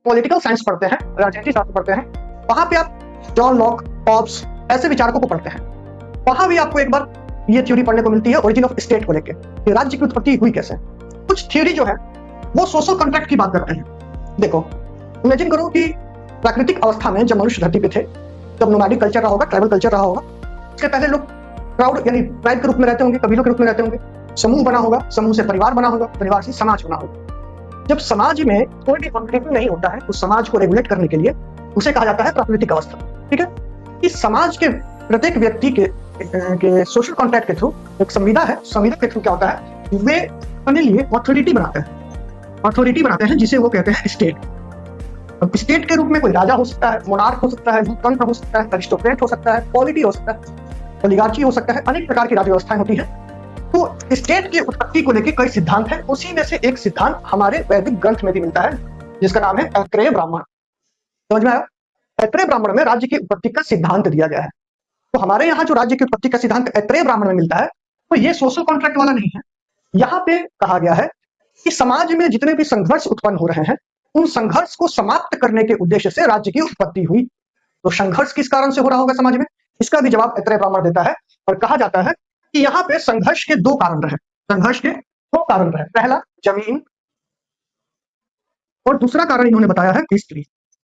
Political science पढ़ते हैं, राजनीति शास्त्र पढ़ते हैं, वहां पे आप जॉन लॉक, हॉब्स ऐसे विचारकों को पढ़ते हैं। वहां भी आपको एक बार ये थ्योरी पढ़ने को मिलती है ओरिजिन ऑफ स्टेट को लेकर, कि राज्य की उत्पत्ति हुई कैसे। कुछ थ्योरी जो है वो सोशल कॉन्ट्रैक्ट की बात करते हैं। देखो, इमेजिन करो कि प्राकृतिक अवस्था में जब मनुष्य धरती पे थे, जब नोमैडिक कल्चर रहा होगा, ट्राइबल कल्चर रहा होगा, उसके पहले लोग क्राउड यानी ट्राइब के रूप में रहते होंगे, कबीलों के रूप में रहते होंगे, समूह बना होगा, समूह से परिवार बना होगा, परिवार से समाज बना होगा। जब समाज में कोई भी कॉन्फ्लिक्ट नहीं होता है, उस समाज को रेगुलेट करने के लिए उसे कहा जाता है प्राकृतिक अवस्था। ठीक है, इस समाज के प्रत्येक व्यक्ति के सोशल कॉन्ट्रैक्ट के थ्रू एक संविदा है, संविदा के थ्रू क्या होता है, वे अपने लिए ऑथोरिटी बनाते हैं जिसे वो कहते हैं स्टेट। अब स्टेट के रूप में कोई राजा हो सकता है, मोनार्क हो सकता है, लोकतंत्र हो सकता है, अरिस्टोक्रेट हो सकता है, पॉलिटी हो सकता है, ओलिगार्ची हो सकता है, अनेक प्रकार की राज्य व्यवस्थाएं होती है। तो स्टेट की उत्पत्ति को लेकर कई सिद्धांत है, उसी में से एक सिद्धांत हमारे वैदिक ग्रंथ में भी मिलता है, जिसका नाम है ऐत्रेय ब्राह्मण। समझ में आया? ऐत्रेय ब्राह्मण में राज्य की उत्पत्ति का सिद्धांत दिया गया है। तो हमारे यहाँ जो राज्य की उत्पत्ति का सिद्धांत ऐत्रेय ब्राह्मण में मिलता है, तो ये सोशल कॉन्ट्रैक्ट वाला नहीं है। यहाँ पे कहा गया है कि समाज में जितने भी संघर्ष उत्पन्न हो रहे हैं, उन संघर्ष को समाप्त करने के उद्देश्य से राज्य की उत्पत्ति हुई। तो संघर्ष किस कारण से हो रहा होगा समाज में, इसका भी जवाब ऐत्रेय ब्राह्मण देता है। और कहा जाता है कि यहाँ पे संघर्ष के दो कारण रहे, पहला जमीन, और दूसरा कारण इन्होंने बताया है हिस्ट्री।